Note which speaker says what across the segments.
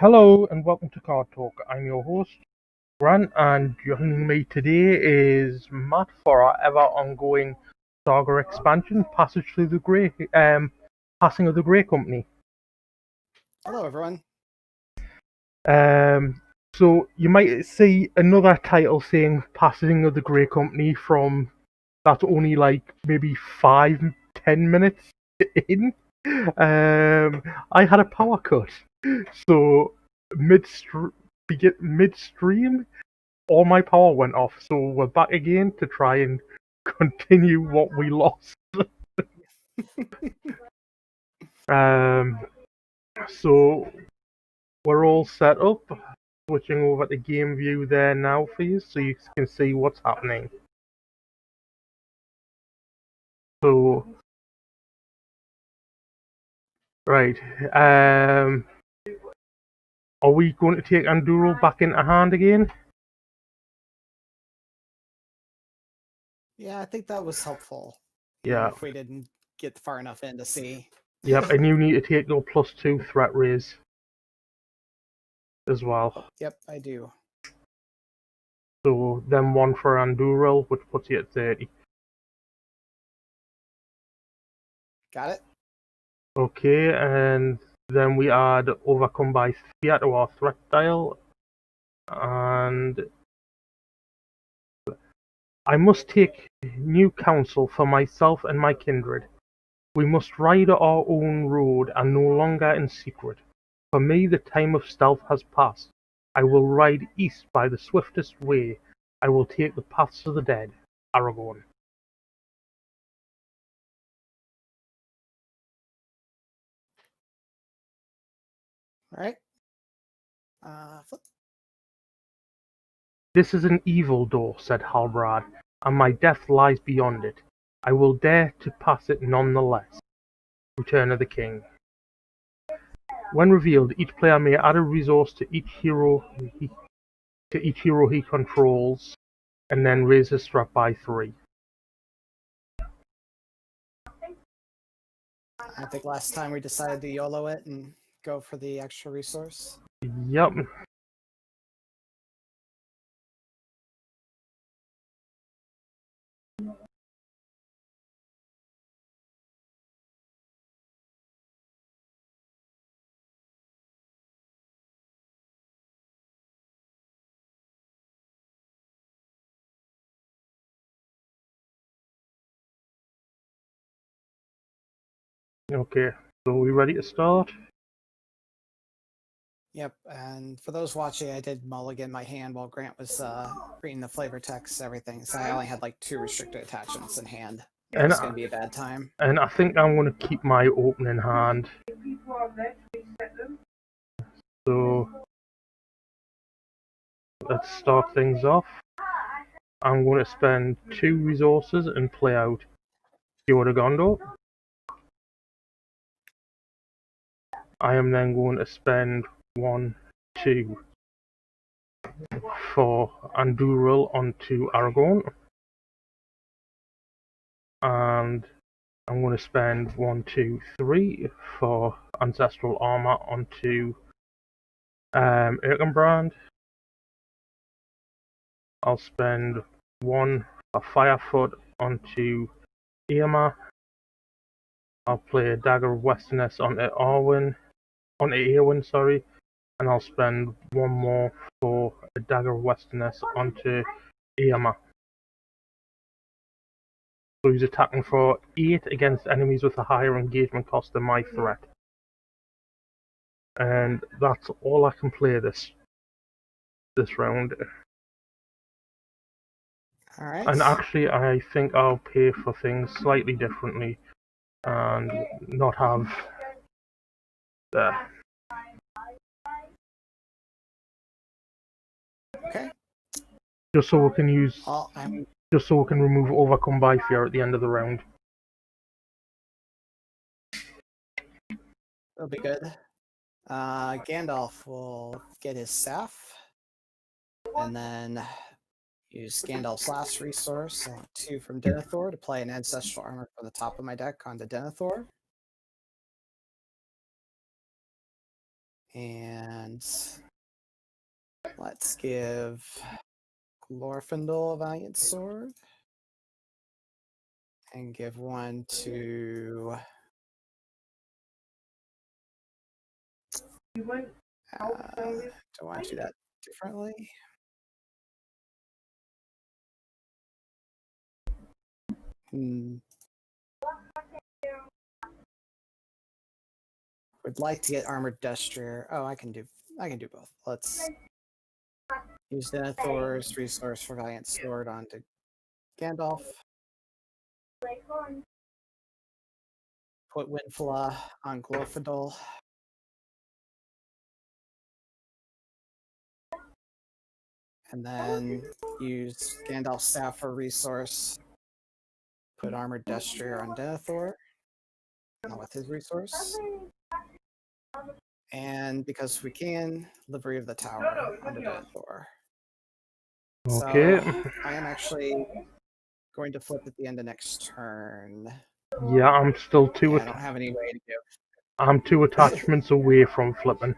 Speaker 1: Hello and welcome to Card Talk. I'm your host, Grant, and joining me today is Matt for our ever ongoing Saga expansion, Passage Through the Grey, Passing of the Grey Company.
Speaker 2: Hello, everyone.
Speaker 1: So you might see another title saying Passing of the Grey Company from that's only like maybe 5-10 minutes in. I had a power cut, so midstream, all my power went off. So we're back again to try and continue what we lost. So we're all set up. Switching over to game view there now for you, so you can see what's happening. So, right. Are we going to take Anduril back into hand again?
Speaker 2: Yeah, I think that was helpful.
Speaker 1: Yeah.
Speaker 2: If we didn't get far enough in to see.
Speaker 1: Yep, and you need to take your +2 threat raise as well.
Speaker 2: Yep, I do.
Speaker 1: So then one for Anduril, which puts you at 30.
Speaker 2: Got it?
Speaker 1: Okay, and then we add Overcome by Fear to our threat dial. And I must take new counsel for myself and my kindred. We must ride our own road and no longer in secret. For me the time of stealth has passed. I will ride east by the swiftest way. I will take the paths of the dead. Aragorn.
Speaker 2: All right. Flip.
Speaker 1: This is an evil door, said Halbrand, and my death lies beyond it. I will dare to pass it nonetheless. Return of the King. When revealed, each player may add a resource to each hero he controls, and then raise his threat by 3.
Speaker 2: I think last time we decided to YOLO it and go for the extra resource.
Speaker 1: Yep. Okay, so we ready to start?
Speaker 2: Yep, and for those watching, I did mulligan my hand while Grant was reading the flavor text, everything. So I only had like 2 restricted attachments in hand. It was going to be a bad time.
Speaker 1: And I think I'm going to keep my opening hand. So let's start things off. I'm going to spend 2 resources and play out Gondor. I am then going to spend 1, 2 for Anduril onto Aragorn. And I'm going to spend 1, 2, 3 for Ancestral Armor onto Erkenbrand. I'll spend 1 for Firefoot onto Irma. I'll play a Dagger of Westerness onto Eowyn, sorry, and I'll spend 1 more for a Dagger of Westerness onto Irma. So he's attacking for 8 against enemies with a higher engagement cost than my threat. And that's all I can play this round.
Speaker 2: Alright.
Speaker 1: And actually I think I'll pay for things slightly differently and not have there.
Speaker 2: Okay.
Speaker 1: Just so we can use
Speaker 2: Well,
Speaker 1: just so we can remove Overcome by Fear at the end of the round.
Speaker 2: That'll be good. Gandalf will get his staff, and then use Gandalf's last resource, 2 from Denethor, to play an Ancestral Armor from the top of my deck onto Denethor. And let's give Glorfindel a Valiant Sword. And give one to do I want to do that differently? Would like to get Armored Destrier. Oh, I can do both. Let's use Denethor's resource for Valiant Sword onto Gandalf. Put Windfla on Glorfindel. And then use Gandalf's staff for resource. Put Armored Destrier on Denethor with his resource. And because we can, Livery of the Tower onto Denethor.
Speaker 1: Okay.
Speaker 2: So I am actually going to flip at the end of next turn.
Speaker 1: Yeah, I'm still
Speaker 2: I don't have any way to give.
Speaker 1: I'm 2 attachments away from flipping.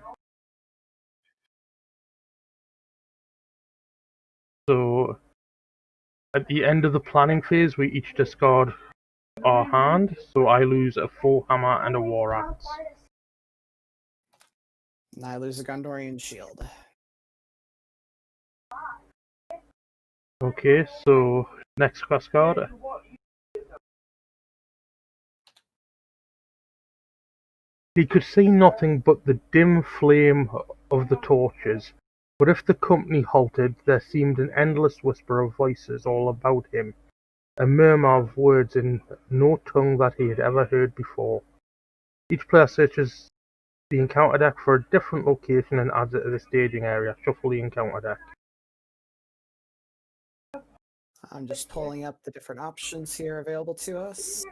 Speaker 1: So at the end of the planning phase, we each discard our hand. So I lose a 4 hammer and a war axe.
Speaker 2: And I lose a Gondorian shield.
Speaker 1: Okay, so next quest card. He could see nothing but the dim flame of the torches, but if the company halted, there seemed an endless whisper of voices all about him, a murmur of words in no tongue that he had ever heard before. Each player searches the encounter deck for a different location and adds it to the staging area. Shuffle the encounter deck.
Speaker 2: I'm just pulling up the different options here available to us.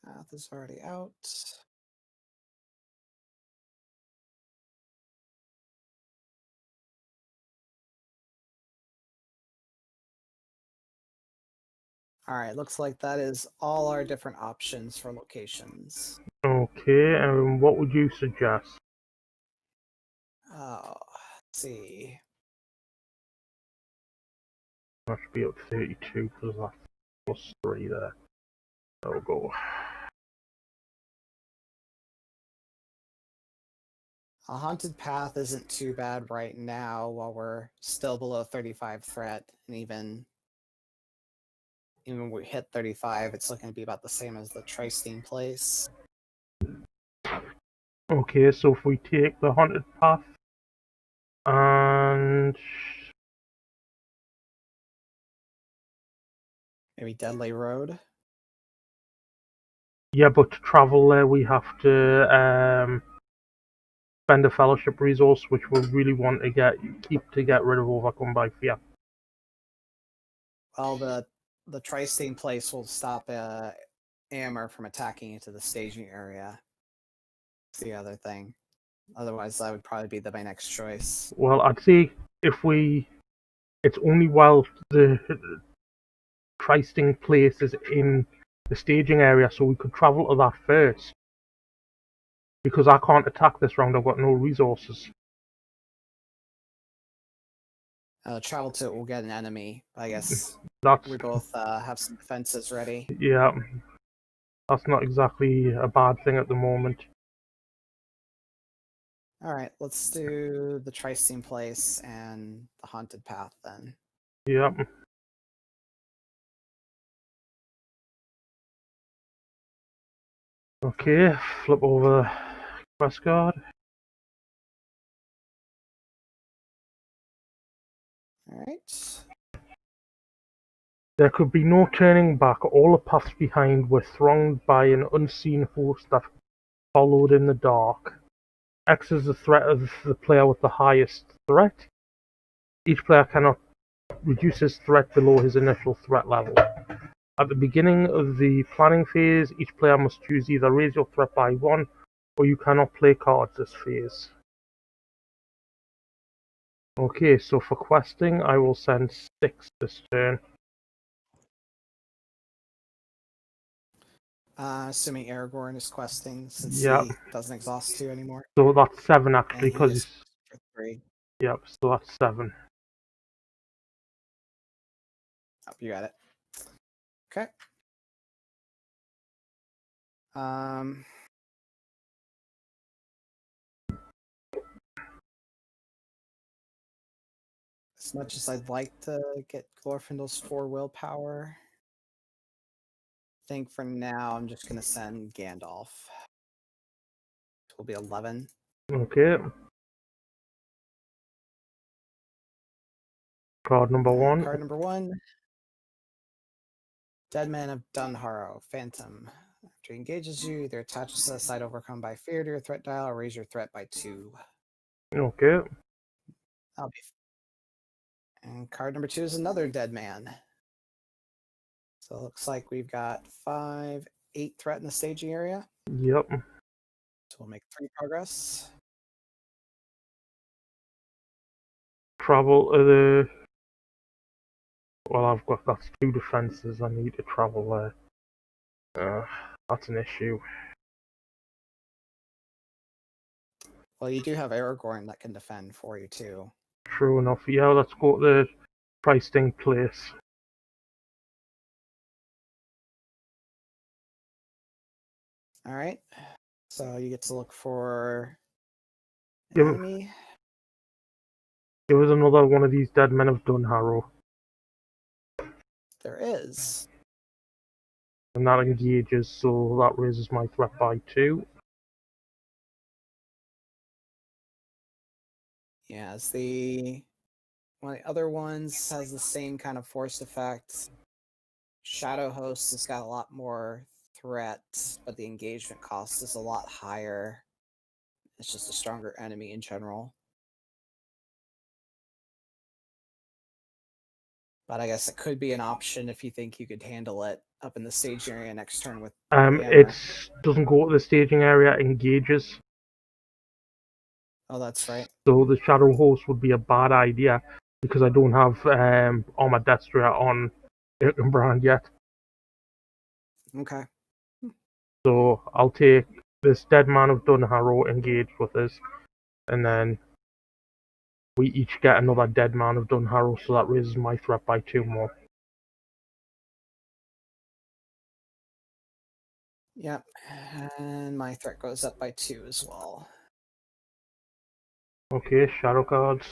Speaker 2: Math is already out. All right, looks like that is all our different options for locations.
Speaker 1: Okay, and what would you suggest?
Speaker 2: Oh, let's see.
Speaker 1: That should be up 32 because that's plus 3 there. That'll go.
Speaker 2: A haunted path isn't too bad right now while we're still below 35 threat, and even when we hit 35, it's looking to be about the same as the Tri-Steam place.
Speaker 1: Okay, so if we take the haunted path and
Speaker 2: Maybe Deadly Road.
Speaker 1: yeah, but to travel there we have to spend a fellowship resource, which we really want to get rid of Overcome by Fear.
Speaker 2: Well, the Tri-Steam place will stop Amber from attacking into the staging area. That's the other thing. Otherwise, that would probably be my next choice.
Speaker 1: Well, I'd say it's only while the Christing place is in the staging area, so we could travel to that first. Because I can't attack this round, I've got no resources.
Speaker 2: Travel to it will get an enemy. I guess we both have some defenses ready.
Speaker 1: Yeah, that's not exactly a bad thing at the moment.
Speaker 2: All right, let's do the Tri-Steam place and the haunted path then.
Speaker 1: Yep. Okay, flip over the quest card.
Speaker 2: Alright.
Speaker 1: There could be no turning back. All the paths behind were thronged by an unseen host that followed in the dark. X is the threat of the player with the highest threat. Each player cannot reduce his threat below his initial threat level. At the beginning of the planning phase, each player must choose either raise your threat by 1 or you cannot play cards this phase. Okay, so for questing, I will send 6 this turn.
Speaker 2: Assuming Aragorn is questing since
Speaker 1: Yep.
Speaker 2: he doesn't exhaust 2 anymore.
Speaker 1: So that's 7
Speaker 2: And
Speaker 1: actually,
Speaker 2: he
Speaker 1: because
Speaker 2: is
Speaker 1: he's...
Speaker 2: for 3.
Speaker 1: Yep, so that's 7.
Speaker 2: Oh, you got it. Okay. As much as I'd like to get Glorfindel's 4 willpower, I think for now I'm just gonna send Gandalf. It will be 11.
Speaker 1: Okay. Card number 1.
Speaker 2: Card number 1. Dead Man of Dunharrow, Phantom. After he engages you, either attaches to the side overcome by fear to your threat dial or raise your threat by 2.
Speaker 1: Okay.
Speaker 2: That'll be. And card number 2 is another Dead Man. So it looks like we've got 5, 8 threat in the staging area.
Speaker 1: Yep.
Speaker 2: So we'll make 3 progress.
Speaker 1: Travel to the... Well, that's 2 defenses. I need to travel there. That's an issue.
Speaker 2: Well, you do have Aragorn that can defend for you too.
Speaker 1: True enough. Yeah, let's go to the Pricing place.
Speaker 2: All right. So you get to look for an
Speaker 1: Give,
Speaker 2: enemy.
Speaker 1: give us another one of these Dead Men of Dunharrow.
Speaker 2: There is.
Speaker 1: And that engages, so that raises my threat by 2.
Speaker 2: Yeah, as one of the other ones has the same kind of force effect. Shadow Host has got a lot more threat, but the engagement cost is a lot higher. It's just a stronger enemy in general. But I guess it could be an option if you think you could handle it up in the staging area next turn with the hammer.
Speaker 1: It doesn't go to the staging area, engages.
Speaker 2: Oh, that's right.
Speaker 1: So the Shadow Host would be a bad idea, because I don't have Armor Destroyer on Brand yet.
Speaker 2: Okay.
Speaker 1: So I'll take this Dead Man of Dunharrow engaged with us, and then we each get another Dead Man of Dunharrow, so that raises my threat by 2 more.
Speaker 2: Yep. And my threat goes up by 2 as well.
Speaker 1: Okay, shadow cards.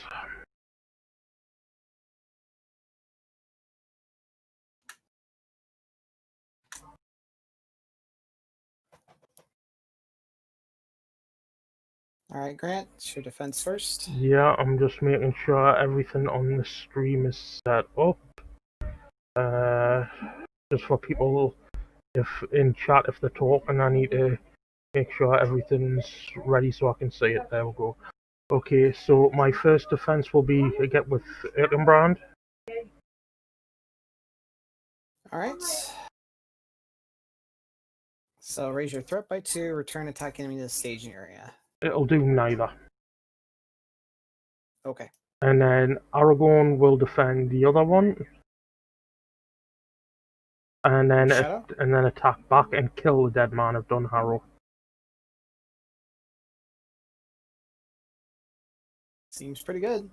Speaker 2: Alright, Grant, it's your defense first.
Speaker 1: Yeah, I'm just making sure everything on the stream is set up. Just for people if in chat, if they're talking, I need to make sure everything's ready so I can see it. There we go. Okay, so my first defense will be get with Erkenbrand.
Speaker 2: Alright. So raise your threat by 2, return attack enemy to the staging area.
Speaker 1: It'll do neither.
Speaker 2: Okay.
Speaker 1: And then Aragorn will defend the other one. And then attack back and kill the Dead Man of Dunharrow.
Speaker 2: Seems pretty good.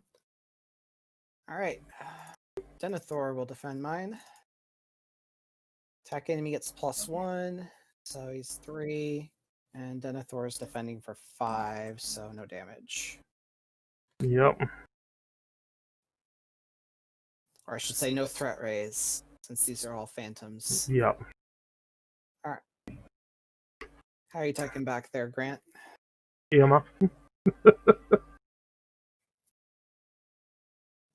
Speaker 2: Alright. Denethor will defend mine. Attack enemy gets +1, so he's 3. And Denethor is defending for 5, so no damage.
Speaker 1: Yep.
Speaker 2: Or I should say no threat raise, since these are all phantoms.
Speaker 1: Yep.
Speaker 2: Alright. How are you taking back there, Grant?
Speaker 1: Irma.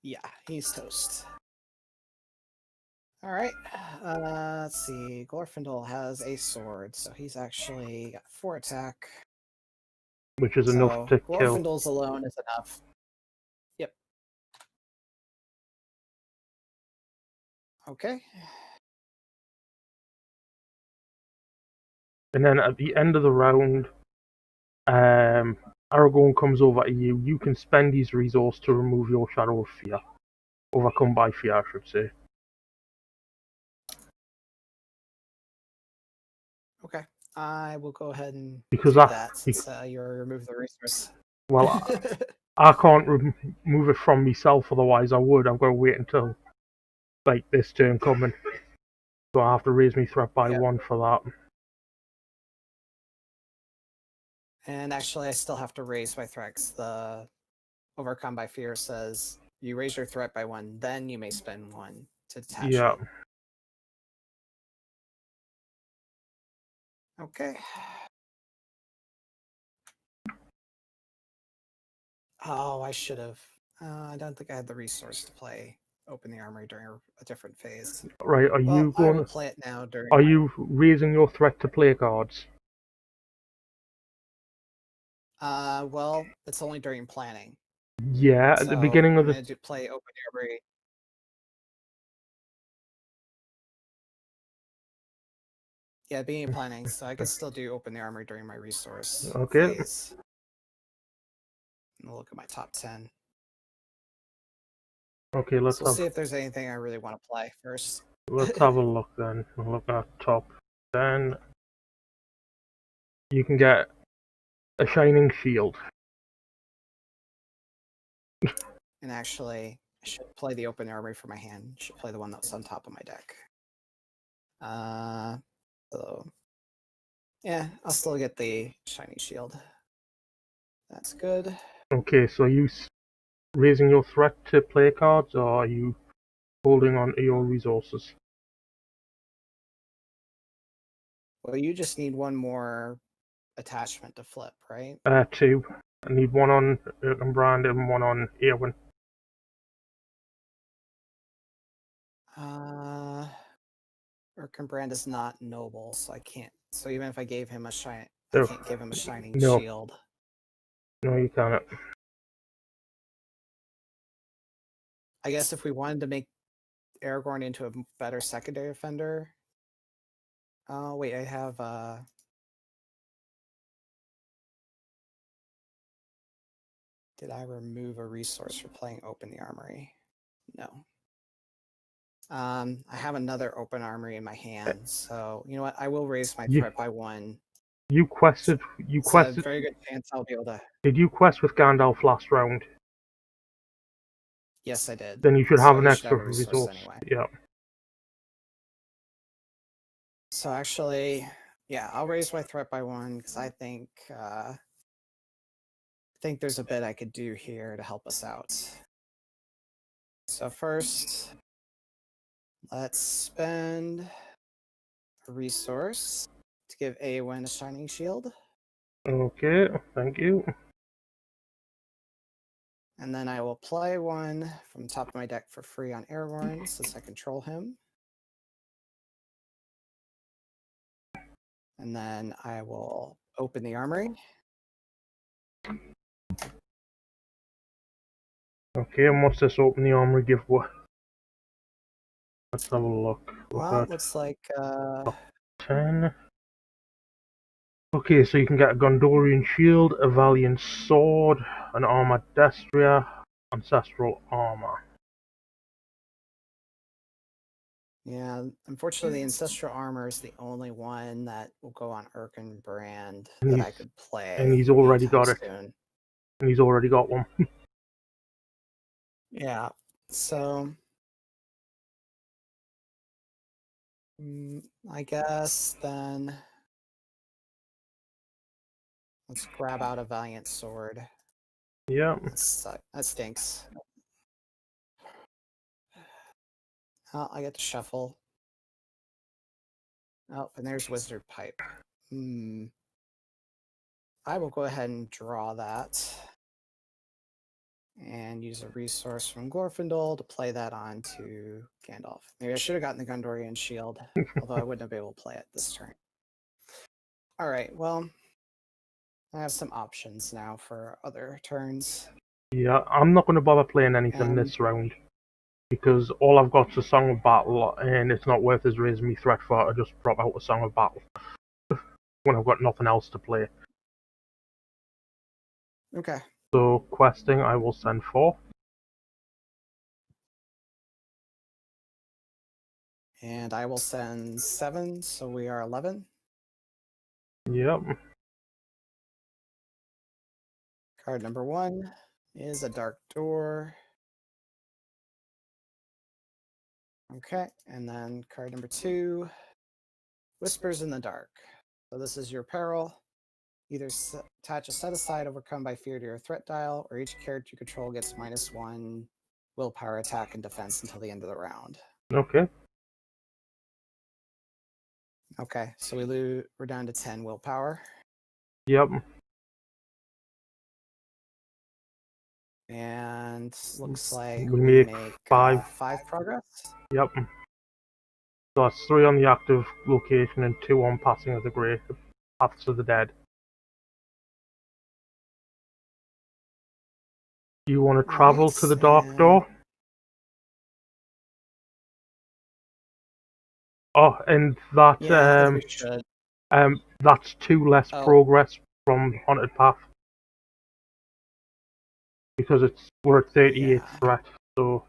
Speaker 2: Yeah, he's toast. Alright, let's see. Glorfindel has a sword, so he's actually got 4 attack.
Speaker 1: Which is enough to kill.
Speaker 2: Glorfindel's alone is enough. Yep. Okay.
Speaker 1: And then at the end of the round, Aragorn comes over to you. You can spend his resource to remove your Shadow of Fear. Overcome by fear, I should say.
Speaker 2: Okay. I will go ahead and
Speaker 1: Because
Speaker 2: do that since you removed the resource.
Speaker 1: well, I can't remove it from myself, otherwise I would. I've got to wait until like this turn coming. So I have to raise my threat by
Speaker 2: Yep.
Speaker 1: 1 for that.
Speaker 2: And actually, I still have to raise my threat 'cause the Overcome by Fear says you raise your threat by 1, then you may spend 1 to detach
Speaker 1: Yeah.
Speaker 2: it. Okay. Oh, I should have. I don't think I had the resource to play Open the Armory during a different phase.
Speaker 1: Right, are
Speaker 2: Well,
Speaker 1: you
Speaker 2: I will
Speaker 1: going?
Speaker 2: play it now during.
Speaker 1: Are you raising your threat to play cards?
Speaker 2: Well, it's only during planning.
Speaker 1: Yeah, at the beginning of
Speaker 2: I'm
Speaker 1: the.
Speaker 2: going to play Open the Armory. Yeah, being planning, so I could still do Open the Armory during my resource
Speaker 1: Okay.
Speaker 2: phase. And I'll look at my top 10.
Speaker 1: Okay,
Speaker 2: So we'll see if there's anything I really want to play first.
Speaker 1: let's have a look then. We'll look at top 10. You can get a shining shield.
Speaker 2: And actually, I should play the Open Armory for my hand. I should play the one that's on top of my deck. So yeah, I'll still get the shiny shield. That's good.
Speaker 1: Okay, so are you raising your threat to play cards, or are you holding on to your resources?
Speaker 2: Well, you just need one more attachment to flip, right?
Speaker 1: 2. I need 1 on Brand and 1 on Eowyn.
Speaker 2: Brand is not noble, so I can't. So even if I gave him a shine, I
Speaker 1: Oh,
Speaker 2: can't give him a shining
Speaker 1: no.
Speaker 2: shield.
Speaker 1: No, you cannot.
Speaker 2: I guess if we wanted to make Aragorn into a better secondary offender. Oh wait, I have did I remove a resource for playing Open the Armory? No. I have another Open Armory in my hand, so you know what? I will raise my threat by 1.
Speaker 1: You quested. You
Speaker 2: It's
Speaker 1: quested.
Speaker 2: a very good chance I'll be able to.
Speaker 1: Did you quest with Gandalf last round?
Speaker 2: Yes, I did.
Speaker 1: Then you should
Speaker 2: So
Speaker 1: have an
Speaker 2: he should
Speaker 1: extra
Speaker 2: have a resource
Speaker 1: resource.
Speaker 2: anyway.
Speaker 1: Yeah.
Speaker 2: So actually, yeah, I'll raise my threat by 1 because I think there's a bit I could do here to help us out. So first, let's spend a resource to give Eowyn a shining shield.
Speaker 1: Okay, thank you.
Speaker 2: And then I will play 1 from the top of my deck for free on Aragorn since I control him. And then I will open the armory.
Speaker 1: Okay, and what's this open the armory give what? Let's have a look.
Speaker 2: Well, it looks like
Speaker 1: 10. Okay, so you can get a Gondorian shield, a Valiant sword, an armored Destria, ancestral armor.
Speaker 2: yeah, unfortunately, the ancestral armor is the only one that will go on Brand
Speaker 1: And
Speaker 2: that I could play.
Speaker 1: And he's already got it.
Speaker 2: Soon.
Speaker 1: And he's already got one.
Speaker 2: Yeah, so I guess then let's grab out a Valiant sword.
Speaker 1: Yeah.
Speaker 2: That stinks. Oh, I get to shuffle. Oh, and there's Wizard Pipe. I will go ahead and draw that. And use a resource from Glorfindel to play that onto Gandalf. Maybe I should have gotten the Gondorian shield, although I wouldn't have been able to play it this turn. Alright, well, I have some options now for other turns.
Speaker 1: Yeah, I'm not going to bother playing anything this round. Because all I've got is a Song of Battle, and it's not worth us raising me threat for it. I just drop out a Song of Battle. When I've got nothing else to play.
Speaker 2: Okay.
Speaker 1: So, questing, I will send 4.
Speaker 2: And I will send 7, so we are 11.
Speaker 1: Yep.
Speaker 2: Card number 1 is a dark door. Okay, and then card number 2, Whispers in the Dark. So this is your peril. Either attach a set aside overcome by fear to your threat dial, or each character you control gets -1 willpower attack and defense until the end of the round.
Speaker 1: Okay.
Speaker 2: Okay, so we're down to 10 willpower.
Speaker 1: Yep.
Speaker 2: And looks like
Speaker 1: We
Speaker 2: we
Speaker 1: make
Speaker 2: make
Speaker 1: 5.
Speaker 2: 5 progress.
Speaker 1: Yep. So that's 3 on the active location and 2 on passing of the grave, paths of the dead. Do you want to travel to the dark door? Oh, and that
Speaker 2: Yeah, we should.
Speaker 1: that's 2 less progress from haunted path because we're at 38 threat, so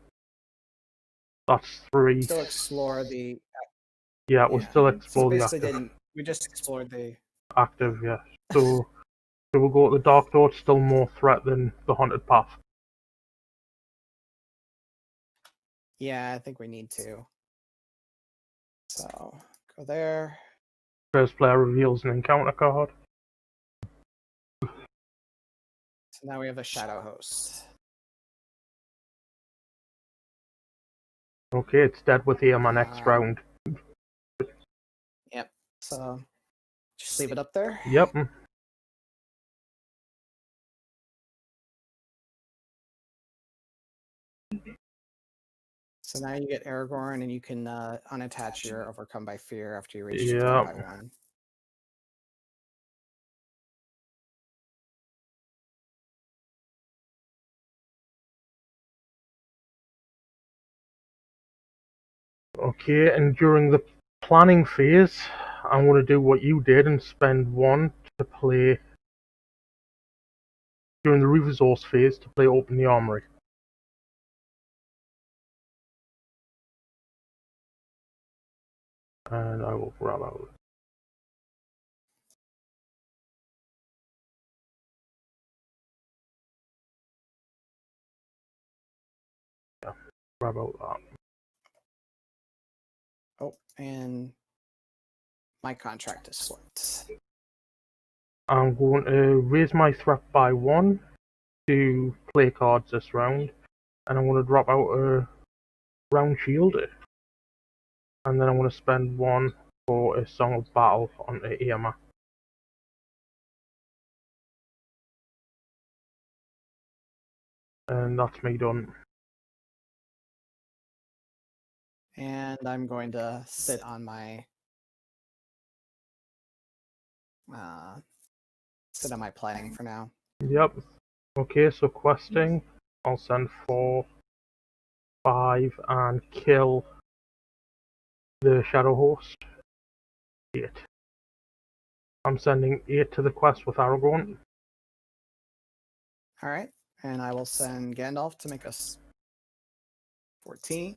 Speaker 1: that's 3.
Speaker 2: Still explore the.
Speaker 1: Yeah, we'll still explore the
Speaker 2: basically
Speaker 1: active.
Speaker 2: we just explored the
Speaker 1: Active, yeah. So we'll go to the dark door. It's still more threat than the haunted path.
Speaker 2: Yeah, I think we need to. So go there.
Speaker 1: First player reveals an encounter card.
Speaker 2: So now we have a shadow host.
Speaker 1: Okay, it's dead with my next round.
Speaker 2: Yep. So just leave it up there.
Speaker 1: Yep.
Speaker 2: So now you get Aragorn, and you can unattach your Overcome by Fear after you reach 1 by 1.
Speaker 1: Okay, and during the planning phase, I'm going to do what you did and spend 1 to play during the resource phase to play Open the Armory. And I will grab out. Yeah, grab out that.
Speaker 2: Oh, and my contract is flipped.
Speaker 1: I'm going to raise my threat by 1 to play cards this round, and I'm going to drop out a round shield, and then I'm going to spend 1 for a Song of Battle on the EMA. And that's me done.
Speaker 2: And I'm going to sit on my planning for now.
Speaker 1: Yep. Okay, so questing. I'll send 4, 5, and kill the Shadow Host. 8. I'm sending 8 to the quest with Aragorn.
Speaker 2: Alright, and I will send Gandalf to make us 14.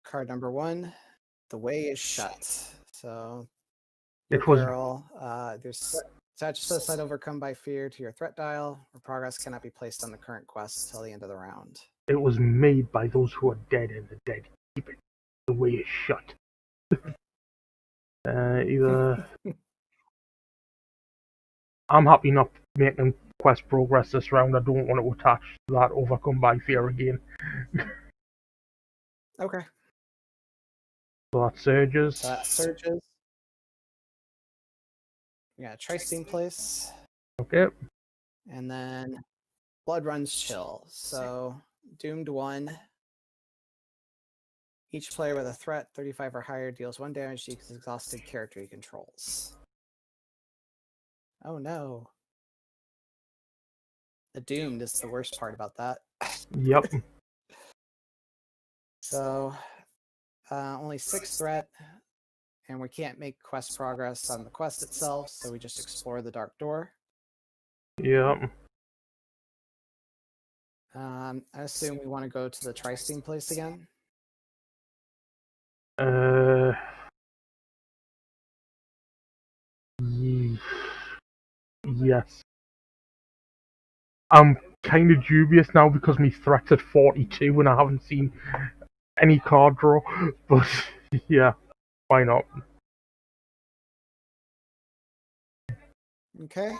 Speaker 2: Card number 1, The Way is Shut. So your peril, there's attach a set overcome by fear to your threat dial, or progress cannot be placed on the current quest until the end of the round.
Speaker 1: It was made by those who are dead, and the dead keep it. The way is shut. Either I'm happy not making quest progress this round. I don't want to attach that overcome by fear again.
Speaker 2: Okay.
Speaker 1: So that surges.
Speaker 2: Yeah, Tri-Steam Place.
Speaker 1: Okay.
Speaker 2: And then Blood Runs Chill. So Doomed 1. Each player with a threat 35 or higher deals 1 damage to each exhausted character he controls. Oh no. The Doomed is the worst part about that.
Speaker 1: Yep.
Speaker 2: So only 6 threat, and we can't make quest progress on the quest itself, so we just explore the dark door.
Speaker 1: Yep.
Speaker 2: I assume we want to go to the Tri-Steam Place again.
Speaker 1: Yes. I'm kind of dubious now because my threat's at 42 and I haven't seen any card draw, but yeah, why not?
Speaker 2: Okay.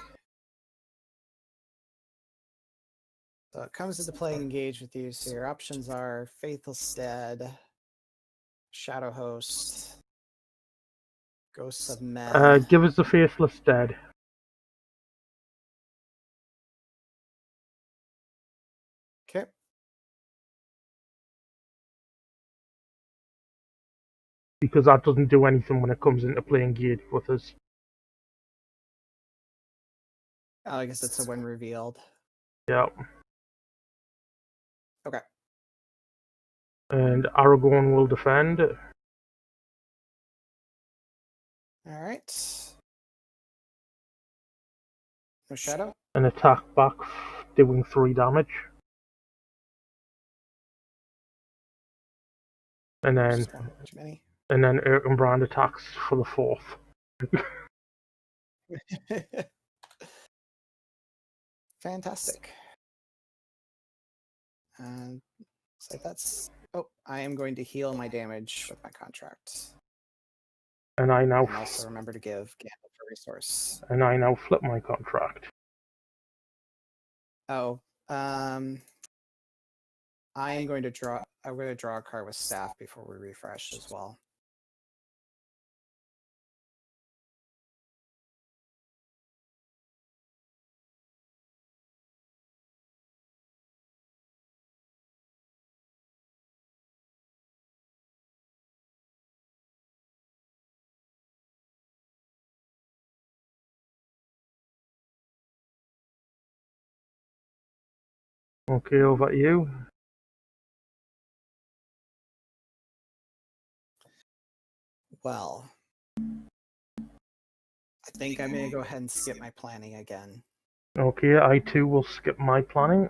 Speaker 2: So it comes into play engage with you. So your options are Faithful Stead, Shadow Host, Ghosts of Men.
Speaker 1: Give us the Faithless Dead.
Speaker 2: Okay.
Speaker 1: Because that doesn't do anything when it comes into play engage with us.
Speaker 2: Oh, I guess it's a when revealed.
Speaker 1: Yeah.
Speaker 2: Okay.
Speaker 1: And Aragorn will defend.
Speaker 2: All right. No shadow.
Speaker 1: And attack back, doing 3 damage. And then
Speaker 2: Just one too many.
Speaker 1: and then Erkenbrand attacks for the 4th.
Speaker 2: Fantastic. And so that's. Oh, I am going to heal my damage with my contract.
Speaker 1: And I now
Speaker 2: And also remember to give Gandalf a resource.
Speaker 1: and I now flip my contract.
Speaker 2: Oh, I am going to draw. I'm going to draw a card with staff before we refresh as well.
Speaker 1: Okay, over to you.
Speaker 2: Well, I think I'm going to go ahead and skip my planning again.
Speaker 1: Okay, I too will skip my planning.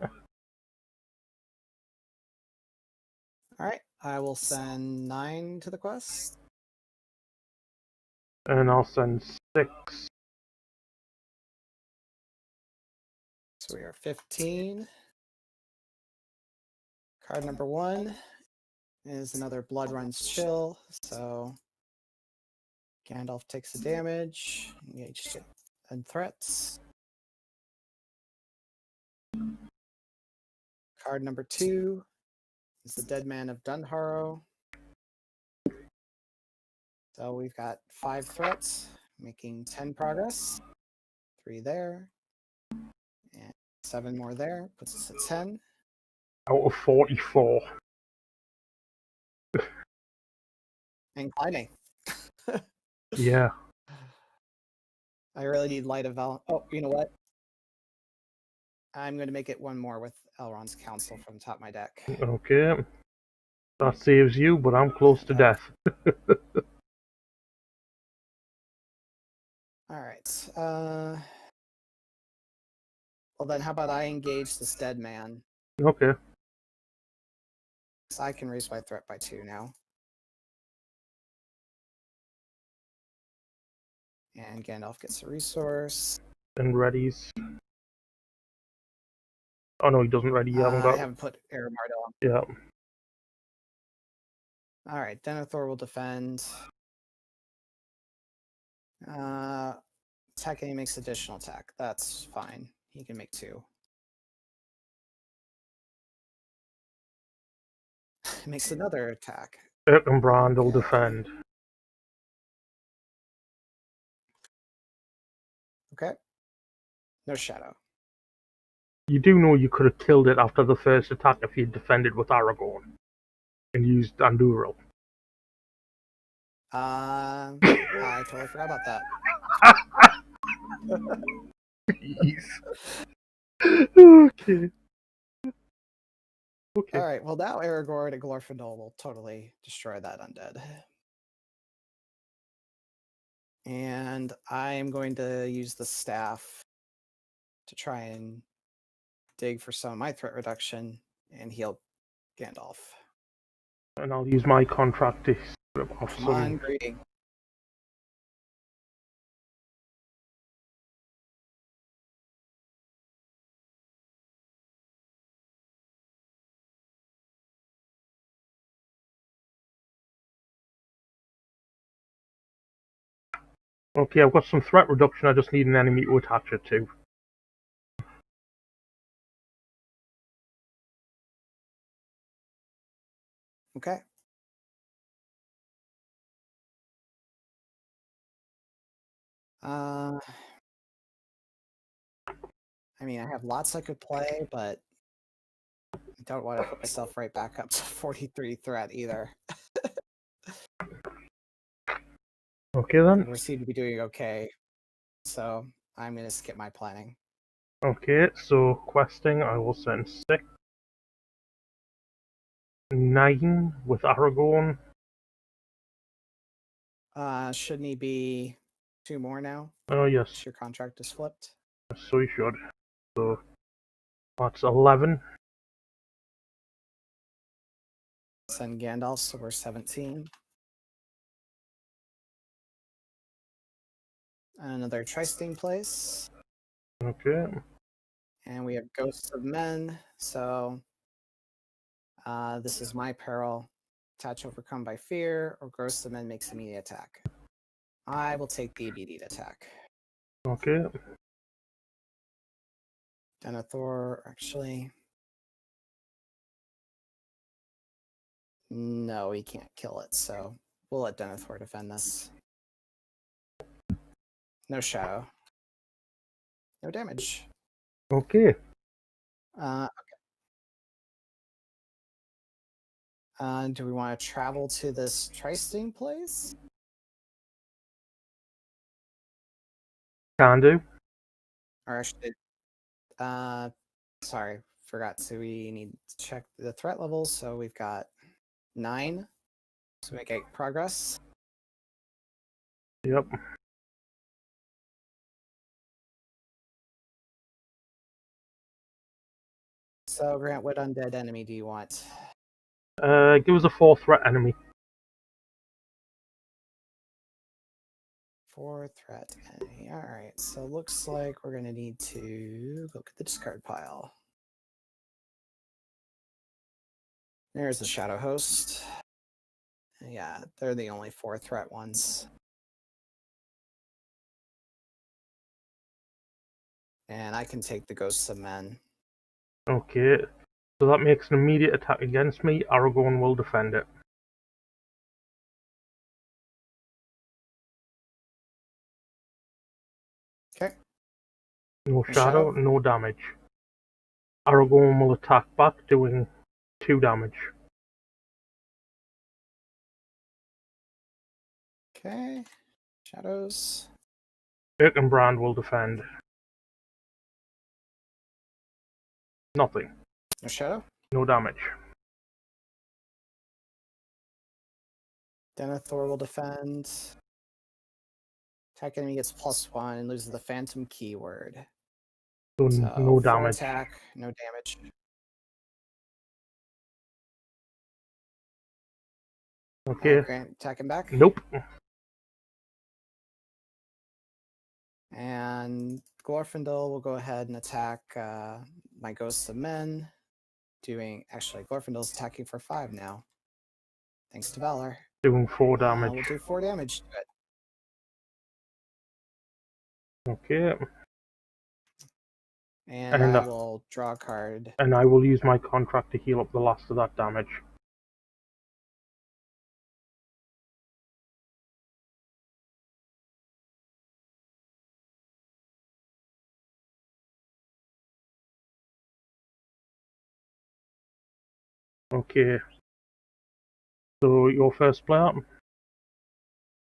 Speaker 2: All right, I will send 9 to the quest.
Speaker 1: And I'll send 6.
Speaker 2: So we are 15. Card number 1 is another Blood Runs Chill. So Gandalf takes the damage, engaged and threats. Card number 2 is the Dead Man of Dunharrow. So we've got 5 threats, making 10 progress. 3 there, and 7 more there, puts us at 10.
Speaker 1: Out of 44.
Speaker 2: And climbing.
Speaker 1: Yeah.
Speaker 2: I really need Light of Val. Oh, you know what? I'm going to make it 1 more with Elrond's Counsel from top of my deck.
Speaker 1: Okay. That saves you, but I'm close to death.
Speaker 2: Alright. Well then how about I engage this dead man?
Speaker 1: Okay.
Speaker 2: So I can raise my threat by 2 now. And Gandalf gets a resource.
Speaker 1: And readies. Oh no, he doesn't ready. You haven't got.
Speaker 2: I haven't put Aramardo on.
Speaker 1: Yeah.
Speaker 2: Alright, Denethor will defend. Attacking, he makes additional attack. That's fine. He can make 2. He makes another attack.
Speaker 1: Erkenbrand will defend.
Speaker 2: Okay. No shadow.
Speaker 1: You do know you could have killed it after the first attack if you'd defended with Aragorn and used Andúril.
Speaker 2: I totally forgot about that.
Speaker 1: Jeez. Okay. Okay.
Speaker 2: Alright, well now Aragorn and Glorfindel will totally destroy that undead. And I am going to use the staff to try and dig for some of my threat reduction and heal Gandalf.
Speaker 1: And I'll use my contract to strip off
Speaker 2: Come
Speaker 1: some.
Speaker 2: on, greeting.
Speaker 1: Okay, I've got some threat reduction. I just need an enemy to attach it to.
Speaker 2: Okay. I mean, I have lots I could play, but I don't want to put myself right back up to 43 threat either.
Speaker 1: Okay then.
Speaker 2: We seem to be doing okay, so I'm going to skip my planning.
Speaker 1: Okay, so questing, I will send 6. 9 with Aragorn.
Speaker 2: Shouldn't he be 2 more now?
Speaker 1: Oh yes,
Speaker 2: Your contract is flipped.
Speaker 1: so he should. So that's 11.
Speaker 2: Send Gandalf, so we're 17. Another Tri-Sting place.
Speaker 1: Okay.
Speaker 2: And we have Ghosts of Men, so this is my peril. Attach overcome by fear, or Ghosts of Men makes immediate attack. I will take the immediate attack.
Speaker 1: Okay.
Speaker 2: Denethor, actually. No, he can't kill it, so we'll let Denethor defend this. No shadow. No damage.
Speaker 1: Okay.
Speaker 2: Do we want to travel to this Tri-Sting place?
Speaker 1: Can do.
Speaker 2: Or actually, sorry, forgot. So we need to check the threat levels. So we've got 9. So we get progress.
Speaker 1: Yep.
Speaker 2: So Grant, what undead enemy do you want?
Speaker 1: Give us a 4 threat enemy.
Speaker 2: 4 threat enemy. All right. So looks like we're gonna need to look at the discard pile. There's the Shadow Host. Yeah, they're the only 4 threat ones. And I can take the Ghosts of Men.
Speaker 1: Okay. So that makes an immediate attack against me. Aragorn will defend it.
Speaker 2: Okay.
Speaker 1: No shadow, no damage. Aragorn will attack back, doing 2 damage.
Speaker 2: Okay. Shadows.
Speaker 1: Erkenbrand will defend. Nothing.
Speaker 2: No shadow.
Speaker 1: No damage.
Speaker 2: Denethor will defend. Attack enemy gets +1 and loses the Phantom keyword.
Speaker 1: So no
Speaker 2: 4
Speaker 1: damage.
Speaker 2: attack, no damage.
Speaker 1: Okay.
Speaker 2: Grant, attack him back.
Speaker 1: Nope.
Speaker 2: And Glorfindel will go ahead and attack my Ghosts of Men. Actually, Glorfindel's attacking for 5 now. Thanks to Valor.
Speaker 1: Doing 4 damage.
Speaker 2: We'll do 4 damage to it.
Speaker 1: Okay.
Speaker 2: And I will draw a card.
Speaker 1: And I will use my contract to heal up the last of that damage. Okay. So your first player.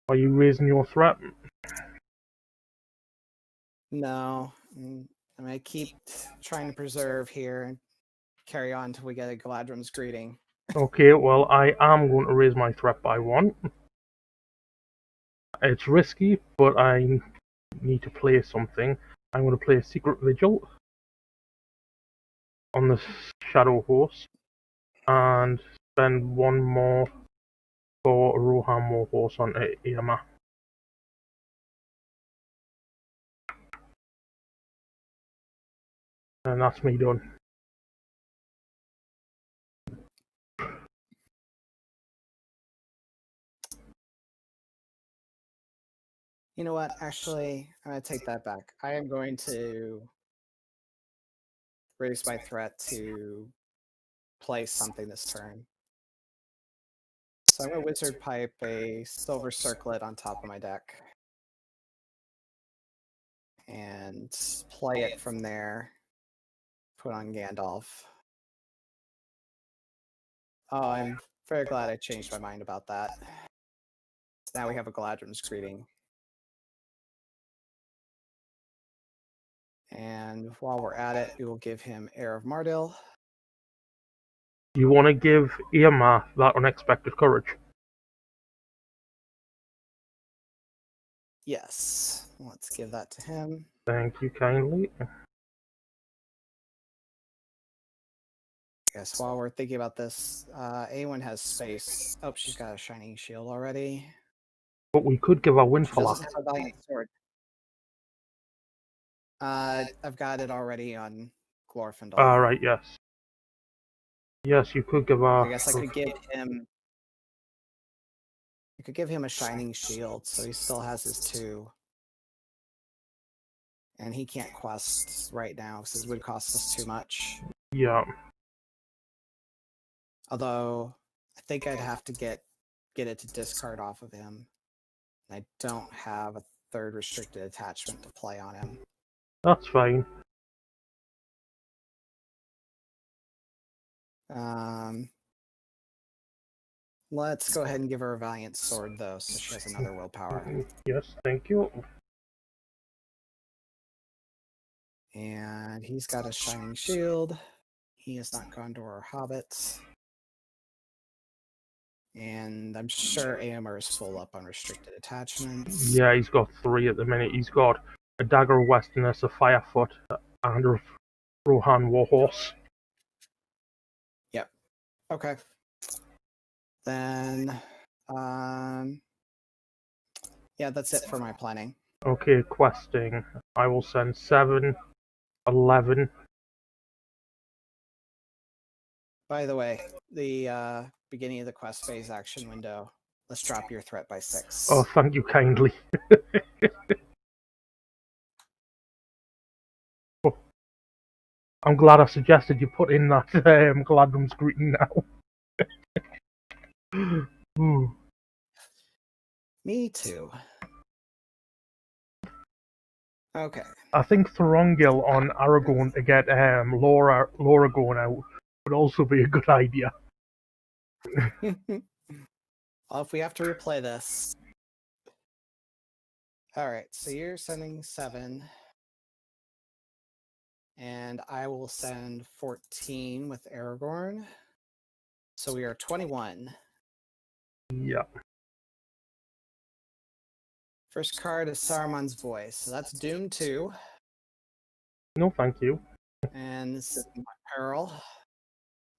Speaker 1: Are you raising your threat?
Speaker 2: No. I'm going to keep trying to preserve here and carry on until we get a Galadrim's greeting.
Speaker 1: Okay, well, I am going to raise my threat by 1. It's risky, but I need to play something. I'm going to play Secret Vigil on the Shadow Horse and spend 1 more for Rohan Warhorse on Irma. And that's me done.
Speaker 2: You know what? Actually, I'm going to take that back. I am going to raise my threat to play something this turn. So I'm going to Wizard Pipe a Silver Circlet on top of my deck. And play it from there. Put on Gandalf. Oh, I'm very glad I changed my mind about that. So now we have a Galadrim's Greeting. And while we're at it, we will give him Heir of Mardil.
Speaker 1: You want to give Irma that unexpected courage?
Speaker 2: Yes. Let's give that to him.
Speaker 1: Thank you kindly.
Speaker 2: Yes, while we're thinking about this, anyone has space. Oh, she's got a Shining Shield already.
Speaker 1: But we could give her
Speaker 2: She
Speaker 1: Windfall.
Speaker 2: doesn't have a Valiant Sword. I've got it already on Glorfindel.
Speaker 1: Alright, yes. Yes, you could give her...
Speaker 2: I guess I could give him... I could give him a Shining Shield, so he still has his 2. And he can't quest right now, because it would cost us too much.
Speaker 1: Yeah.
Speaker 2: Although, I think I'd have to get it to discard off of him. And I don't have a 3rd restricted attachment to play on him.
Speaker 1: That's fine.
Speaker 2: Let's go ahead and give her a Valiant Sword, though, so she has another willpower.
Speaker 1: Yes, thank you.
Speaker 2: And he's got a Shining Shield. He has not gone to our Hobbits. And I'm sure Aomer is full up on restricted attachments.
Speaker 1: Yeah, he's got 3 at the minute. He's got a Dagger of Westerness, a Firefoot, and a Rohan Warhorse.
Speaker 2: Yep. Okay. Then, yeah, that's it for my planning.
Speaker 1: Okay, questing. I will send 7, 11.
Speaker 2: By the way, the beginning of the quest phase action window, let's drop your threat by 6.
Speaker 1: Oh, thank you kindly. Oh, I'm glad I suggested you put in that Galadrim's Greeting now. Ooh.
Speaker 2: Me too. Okay.
Speaker 1: I think Thorongil on Aragorn to get Laura going out would also be a good idea.
Speaker 2: Well, if we have to replay this. Alright, so you're sending 7. And I will send 14 with Aragorn. So we are 21.
Speaker 1: Yeah.
Speaker 2: First card is Saruman's Voice. So that's Doom 2.
Speaker 1: No, thank you.
Speaker 2: And this is my peril.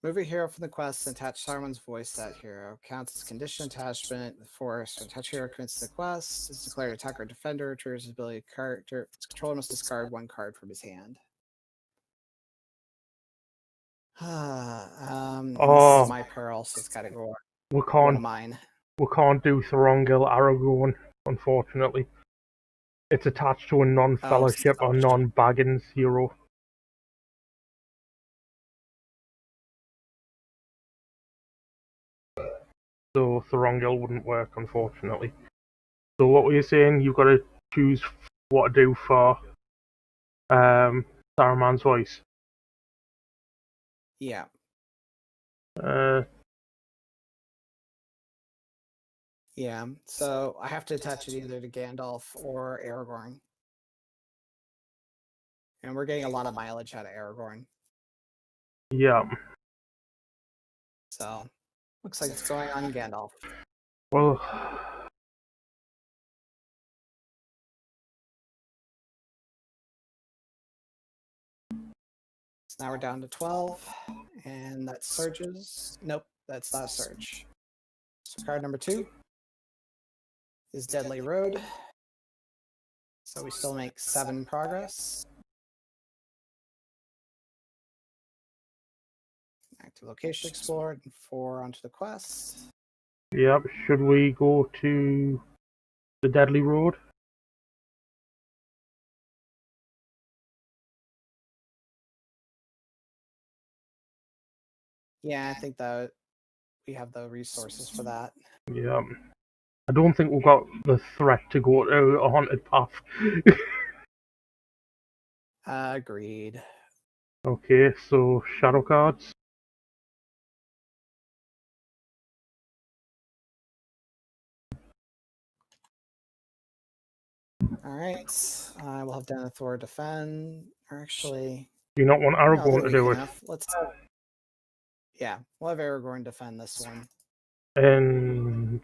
Speaker 2: Move a hero from the quest and attach Saruman's Voice to that hero. Counts as condition attachment. The force. When touch hero commits to the quest, is declared attacker or defender. Triggers his ability character. Its controller must discard 1 card from his hand. This is my peril, so it's got to go on one of mine.
Speaker 1: We can't do Thorongil Aragorn, unfortunately. It's attached to a non-fellowship or non-Baggins hero. So Thorongil wouldn't work, unfortunately. So what were you saying? You've got to choose what to do for Saruman's Voice.
Speaker 2: Yeah. Yeah, so I have to attach it either to Gandalf or Aragorn. And we're getting a lot of mileage out of Aragorn.
Speaker 1: Yeah.
Speaker 2: So, looks like it's going on Gandalf.
Speaker 1: Well...
Speaker 2: So now we're down to 12, and that surges. Nope, that's not a surge. So card number 2 is Deadly Road. So we still make 7 progress. Active location explored, and 4 onto the quest.
Speaker 1: Yep, should we go to the Deadly Road?
Speaker 2: Yeah, I think that we have the resources for that.
Speaker 1: Yeah. I don't think we've got the threat to go to a haunted path.
Speaker 2: Agreed.
Speaker 1: Okay, so shadow cards.
Speaker 2: All right. I will have Denethor defend. Or actually,
Speaker 1: Do you not want
Speaker 2: no, they're
Speaker 1: Aragorn to
Speaker 2: weak
Speaker 1: do it?
Speaker 2: enough. Let's. Yeah, we'll have Aragorn defend this one.
Speaker 1: And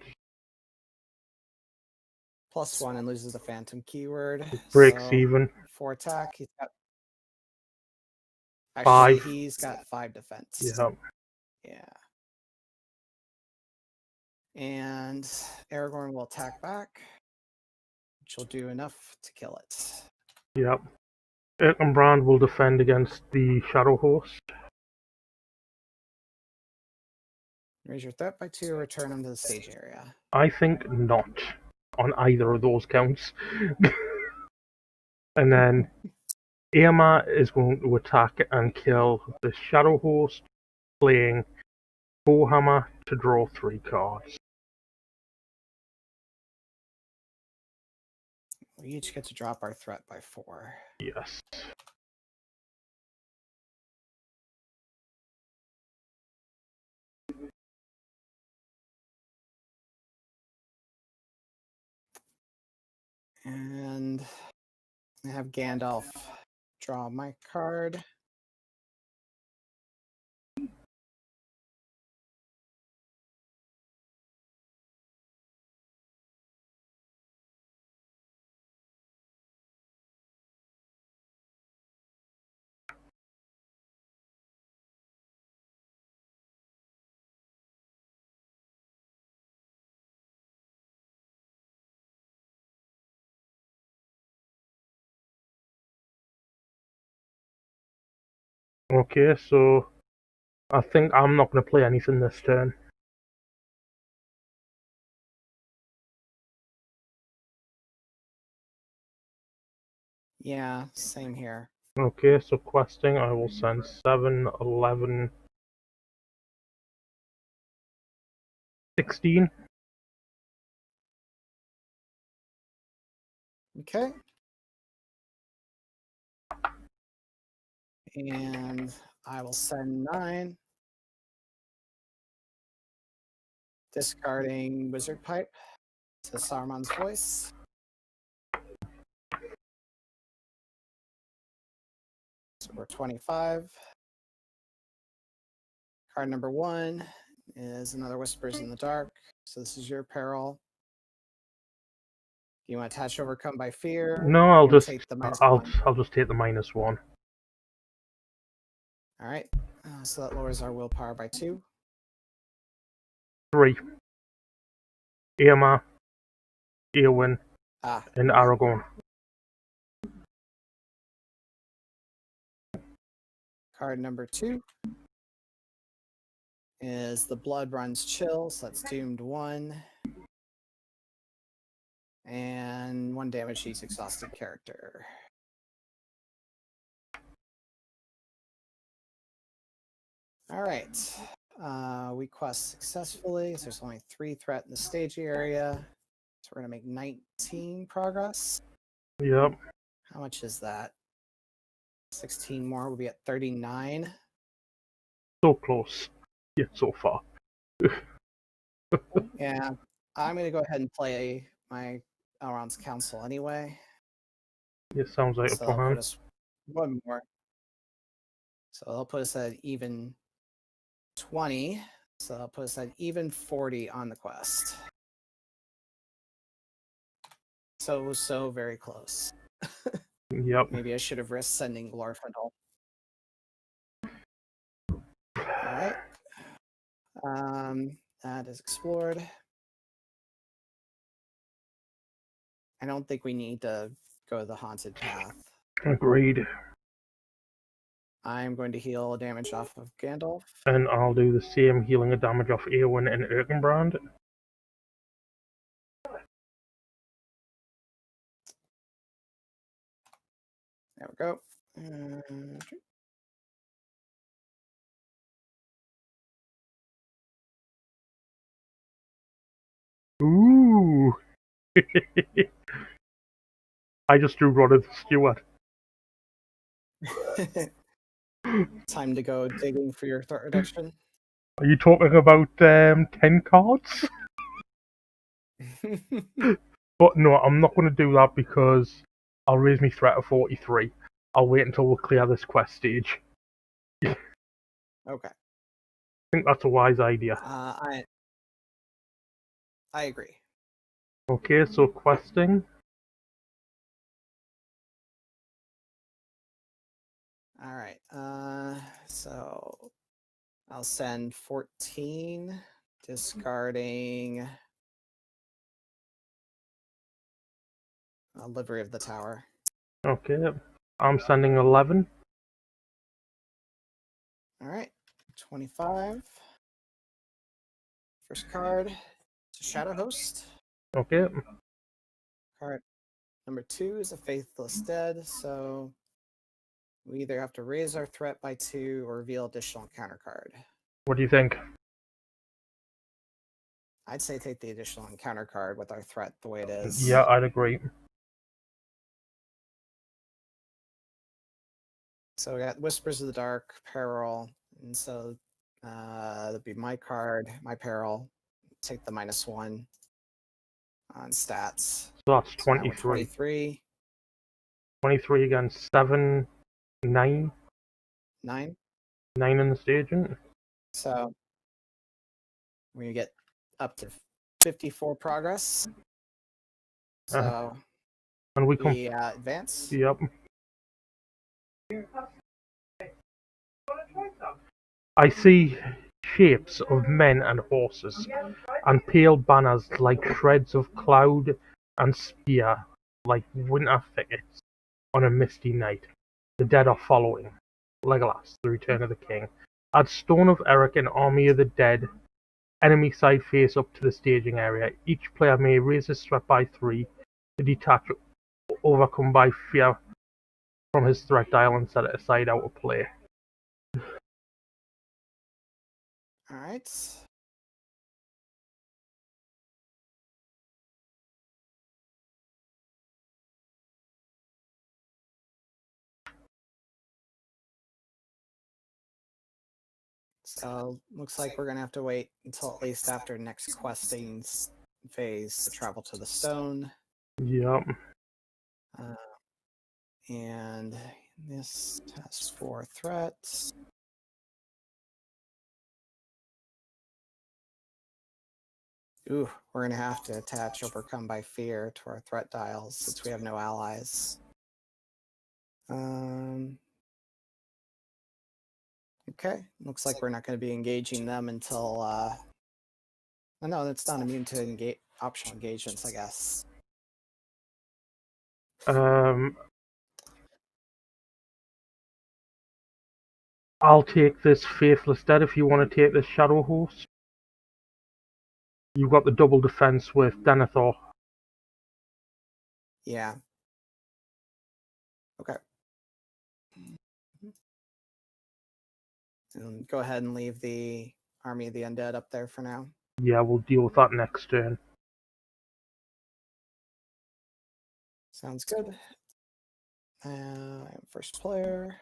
Speaker 2: +1 and loses the Phantom keyword.
Speaker 1: breaks
Speaker 2: So,
Speaker 1: even.
Speaker 2: 4 attack. He's got. Actually,
Speaker 1: 5.
Speaker 2: he's got 5 defense.
Speaker 1: Yeah.
Speaker 2: Yeah. And Aragorn will attack back, which will do enough to kill it.
Speaker 1: Yep. Erkenbrand will defend against the Shadow Host.
Speaker 2: Raise your threat by 2 or return him to the stage area.
Speaker 1: I think not on either of those counts. And then Eamar is going to attack and kill the Shadow Host, playing Bowhammer to draw 3 cards.
Speaker 2: We each get to drop our threat by 4.
Speaker 1: Yes.
Speaker 2: And I have Gandalf draw my card.
Speaker 1: Okay, so I think I'm not going to play anything this turn.
Speaker 2: Yeah, same here.
Speaker 1: Okay, so questing, I will send 7, 11, 16.
Speaker 2: Okay. And I will send 9. Discarding Wizard Pipe to Saruman's Voice. So we're 25. Card number 1 is another Whispers in the Dark. So this is your peril. Do you want to attach Overcome by Fear?
Speaker 1: No, I'll just
Speaker 2: take the -1.
Speaker 1: I'll just take the -1.
Speaker 2: All right. So that lowers our willpower by 2.
Speaker 1: 3. Eamar, Eowyn,
Speaker 2: Ah,
Speaker 1: and Aragorn.
Speaker 2: card number 2 is the Blood Runs Chill. So that's doomed 1. And 1 damage each exhausted character. All right. We quest successfully. So there's only 3 threat in the stage area. So we're going to make 19 progress.
Speaker 1: Yep.
Speaker 2: How much is that? 16 more. We'll be at 39.
Speaker 1: So close. Yet so far.
Speaker 2: Yeah. I'm going to go ahead and play my Elrond's Council anyway.
Speaker 1: It sounds like
Speaker 2: So
Speaker 1: a
Speaker 2: that'll
Speaker 1: plan.
Speaker 2: put us 1 more. So they'll put us at even 20. So that'll put us at even 40 on the quest. So very close.
Speaker 1: Yep.
Speaker 2: Maybe I should have risked sending Glorfindel. All right. That is explored. I don't think we need to go the haunted path.
Speaker 1: Agreed.
Speaker 2: I'm going to heal damage off of Gandalf.
Speaker 1: And I'll do the same, healing of damage off Eowyn and Erkenbrand.
Speaker 2: There we go.
Speaker 1: Ooh. I just drew Rod as Stewart.
Speaker 2: Time to go digging for your threat reduction.
Speaker 1: Are you talking about 10 cards? But no, I'm not going to do that because I'll raise my threat to 43. I'll wait until we clear this quest stage.
Speaker 2: Okay.
Speaker 1: I think that's a wise idea.
Speaker 2: I agree.
Speaker 1: Okay, so questing.
Speaker 2: All right. So I'll send 14, discarding a livery of the tower.
Speaker 1: Okay, I'm sending 11.
Speaker 2: All right. 25. First card to Shadow Host.
Speaker 1: Okay,
Speaker 2: Card number 2 is a Faithless Dead, so we either have to raise our threat by 2 or reveal additional encounter card.
Speaker 1: what do you think?
Speaker 2: I'd say take the additional encounter card with our threat the way it is.
Speaker 1: Yeah, I'd agree.
Speaker 2: So we got Whispers of the Dark, Peril, and so that'd be my card, my Peril. Take the -1 on stats.
Speaker 1: So that's
Speaker 2: So now we're
Speaker 1: 23.
Speaker 2: 23.
Speaker 1: 23 against 7, 9.
Speaker 2: 9.
Speaker 1: 9 in the staging.
Speaker 2: So we get up to 54 progress. So
Speaker 1: And we come.
Speaker 2: we advance.
Speaker 1: Yep. I see shapes of men and horses, and pale banners like shreds of cloud, and spear like winter thickets on a misty night. The dead are following. Legolas, the Return of the King. Add Stone of Eric and Army of the Dead. Enemy side face up to the staging area. Each player may raise his threat by 3 to detach overcome by fear from his threat dial and set it aside out of play.
Speaker 2: All right. So looks like we're gonna have to wait until at least after next questing phase to travel to the stone.
Speaker 1: Yep.
Speaker 2: And this has 4 threats. Ooh, we're gonna have to attach Overcome by Fear to our threat dials since we have no allies. Okay, looks like we're not going to be engaging them until. Oh, no, that's not immune to optional engagements, I guess.
Speaker 1: I'll take this Faithless Dead if you want to take this Shadow Horse. You've got the double defense with Denethor.
Speaker 2: Yeah. Okay. And go ahead and leave the Army of the Undead up there for now.
Speaker 1: Yeah, we'll deal with that next turn.
Speaker 2: Sounds good. First player.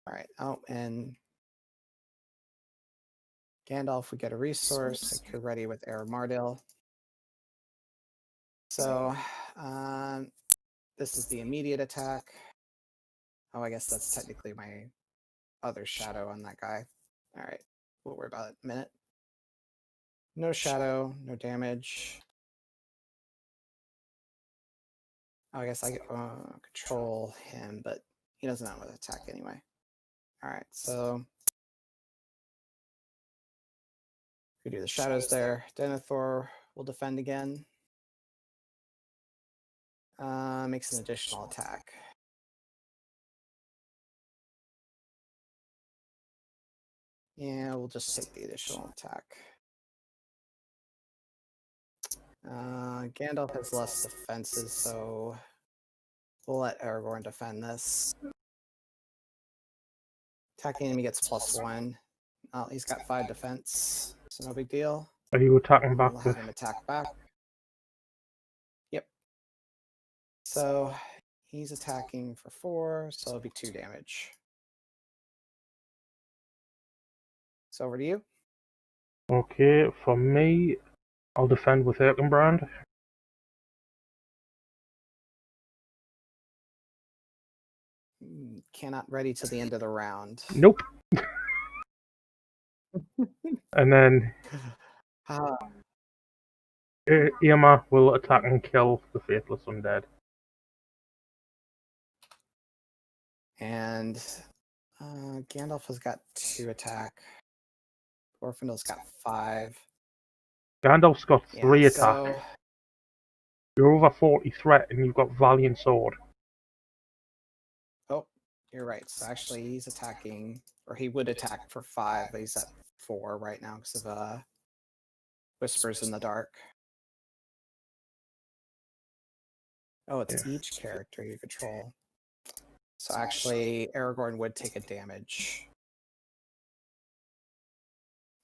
Speaker 2: All right. Oh, and Gandalf would get a resource. You're ready with Air Mardil. So this is the immediate attack. Oh, I guess that's technically my other shadow on that guy. All right. We'll worry about it in a minute. No shadow, no damage. Oh, I guess I control him, but he doesn't know how to attack anyway. All right, so we do the shadows there. Denethor will defend again. Makes an additional attack. Yeah, we'll just take the additional attack. Gandalf has less defenses, so we'll let Aragorn defend this. Attacking enemy gets +1. Oh, he's got 5 defense, so no big deal.
Speaker 1: Are you attacking back
Speaker 2: We'll
Speaker 1: with?
Speaker 2: have him attack back. Yep. So he's attacking for 4, so it'll be 2 damage. So over to you.
Speaker 1: Okay, for me, I'll defend with Erkenbrand.
Speaker 2: Cannot ready till the end of the round.
Speaker 1: Nope. And then Irma will attack and kill the Faithless Undead.
Speaker 2: And Gandalf has got 2 attack. Orphandel's got 5.
Speaker 1: Gandalf's got 3 attack.
Speaker 2: So
Speaker 1: You're over 40 threat and you've got Valiant Sword.
Speaker 2: oh, you're right. So actually he's attacking, or he would attack for 5, but he's at 4 right now because of Whispers in the Dark. Oh, it's each character you control. So actually, Aragorn would take a damage.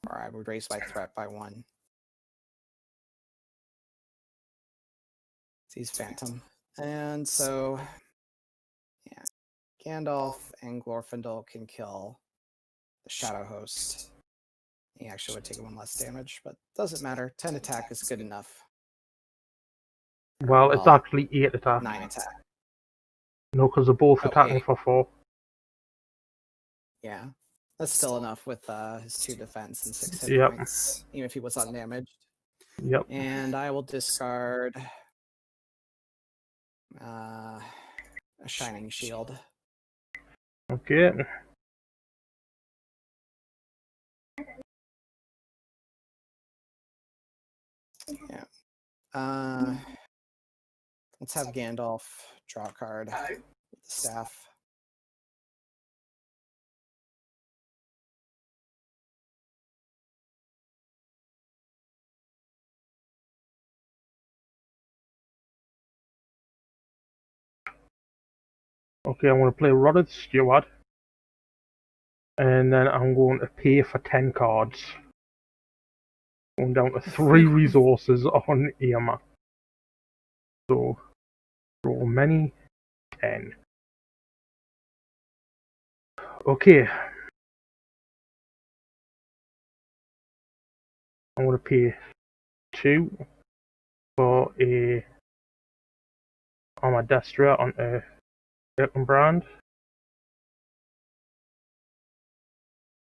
Speaker 2: Or I would raise my threat by 1. He's Phantom. And so, yeah, Gandalf and Glorfindel can kill the Shadow Host. He actually would take 1 less damage, but doesn't matter. 10 attack is good enough.
Speaker 1: Well, it's actually 8 attack.
Speaker 2: 9 attack.
Speaker 1: No, because they're both attacking
Speaker 2: 8.
Speaker 1: for 4.
Speaker 2: Yeah, that's still enough with his 2 defense and 6 hit
Speaker 1: Yep.
Speaker 2: points, even if he was undamaged.
Speaker 1: Yep.
Speaker 2: And I will discard a Shining Shield.
Speaker 1: Okay.
Speaker 2: Yeah. Let's have Gandalf draw a card with the staff.
Speaker 1: Okay, I'm going to play Rotted Steward. And then I'm going to pay for 10 cards. Going down to 3 resources on Irma. So, roll many. 10. Okay. I'm going to pay 2 for a Armadestra on a Erkenbrand.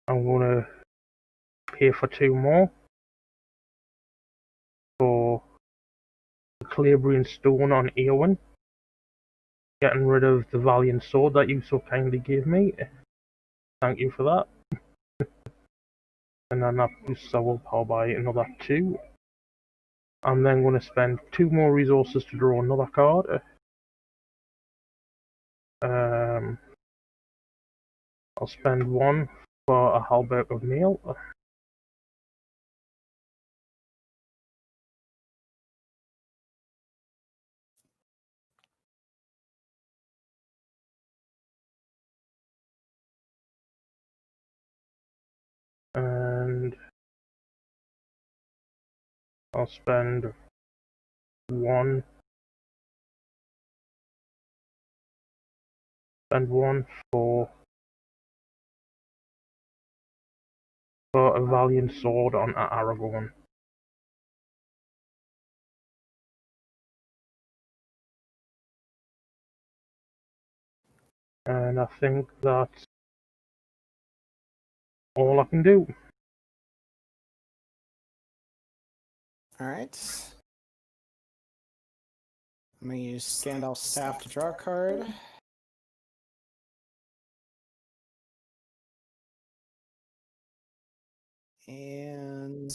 Speaker 1: I'm going to pay for 2 more for the Calabrian Stone on Eowyn. Getting rid of the Valiant Sword that you so kindly gave me. Thank you for that. And then that boosts our willpower by another 2. I'm then going to spend 2 more resources to draw another card. I'll spend 1 for a Halberd of Mail. And I'll spend 1 for a Valiant Sword on Aragorn. And I think that's all I can do.
Speaker 2: Alright. I'm going to use Gandalf's staff to draw a card. And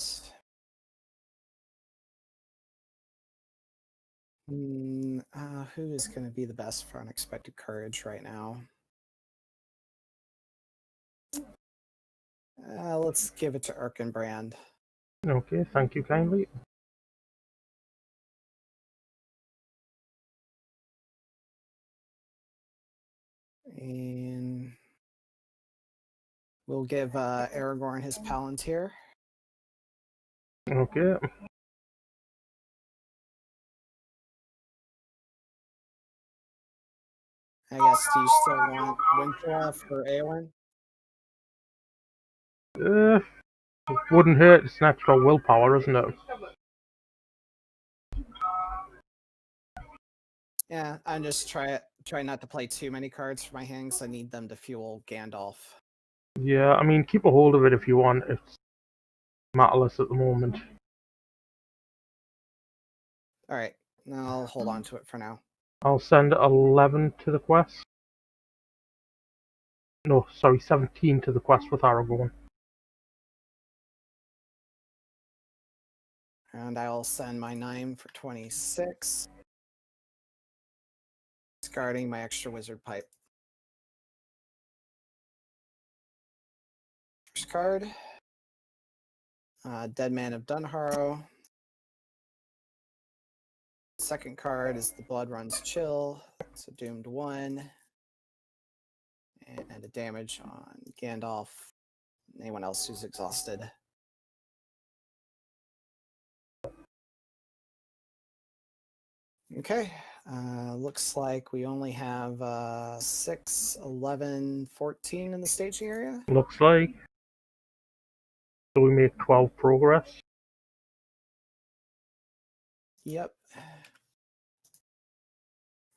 Speaker 2: who is going to be the best for Unexpected Courage right now? Let's give it to Erkenbrand.
Speaker 1: Okay, thank you kindly.
Speaker 2: And we'll give Aragorn his Palantir.
Speaker 1: Okay.
Speaker 2: I guess, do you still want Winthora for Eowyn?
Speaker 1: Wouldn't hurt. It's natural willpower, isn't it?
Speaker 2: Yeah, I'm just trying not to play too many cards for my hands. I need them to fuel Gandalf.
Speaker 1: Yeah, I mean, keep a hold of it if you want. It's matterless at the moment.
Speaker 2: All right, I'll hold on to it for now.
Speaker 1: I'll send 11 to the quest. No, sorry, 17 to the quest with Aragorn.
Speaker 2: And I'll send my 9 for 26. Discarding my extra wizard pipe. First card. Dead Man of Dunharrow. Second card is the Blood Runs Chill. It's a doomed 1. And a damage on Gandalf. Anyone else who's exhausted. Okay. Looks like we only have 6, 11, 14 in the staging area.
Speaker 1: Looks like. So we make 12 progress.
Speaker 2: Yep.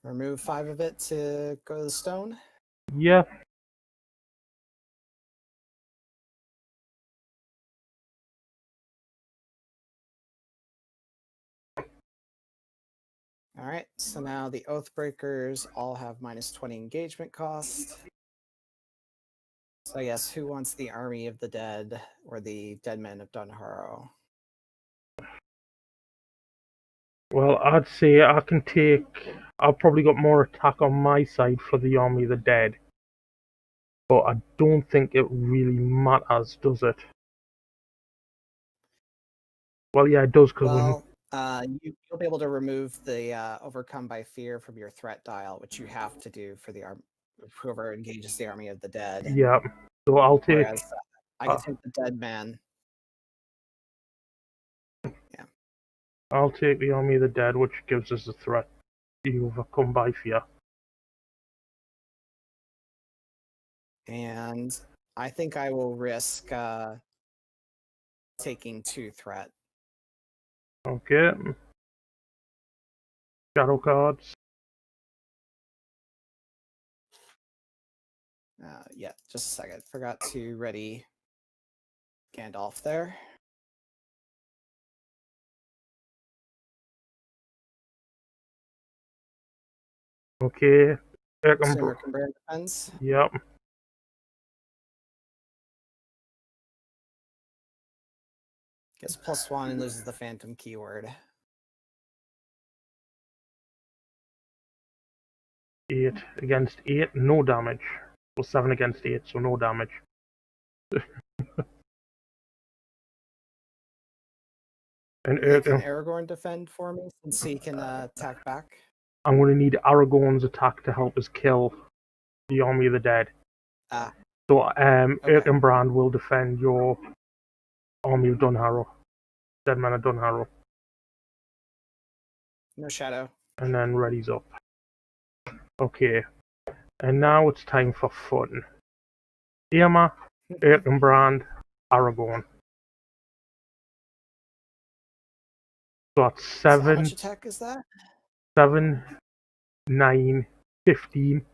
Speaker 2: Remove 5 of it to go to the stone.
Speaker 1: Yeah.
Speaker 2: All right, so now the Oathbreakers all have minus 20 engagement cost. So I guess who wants the Army of the Dead or the Dead Men of Dunharrow?
Speaker 1: Well, I'd say I can take. I've probably got more attack on my side for the Army of the Dead. But I don't think it really matters, does it? Well, yeah, it does, because
Speaker 2: Well, you'll be able to remove the Overcome by Fear from your threat dial, which you have to do for the whoever engages the Army of the Dead.
Speaker 1: yeah. So I'll take.
Speaker 2: Whereas I can take the Dead Man. Yeah.
Speaker 1: I'll take the Army of the Dead, which gives us a threat to overcome by fear.
Speaker 2: And I think I will risk taking 2 threat.
Speaker 1: Okay. Shadow cards.
Speaker 2: Yeah, just a second. Forgot to ready Gandalf there.
Speaker 1: Okay.
Speaker 2: Simmer Brand Defense.
Speaker 1: Yep.
Speaker 2: Gets +1 and loses the Phantom keyword.
Speaker 1: 8 against 8, no damage. Well, 7 against 8, so no damage. And
Speaker 2: Can Aragorn defend for me since he can attack back?
Speaker 1: I'm going to need Aragorn's attack to help us kill the Army of the Dead.
Speaker 2: Ah.
Speaker 1: So
Speaker 2: Okay.
Speaker 1: Erkenbrand will defend your Army of Dunharrow. Dead Man of Dunharrow.
Speaker 2: No shadow.
Speaker 1: And then ready's up. Okay. And now it's time for fun. Irma, Erkenbrand, Aragorn. So that's 7.
Speaker 2: So how much attack is that?
Speaker 1: 7, 9, 15.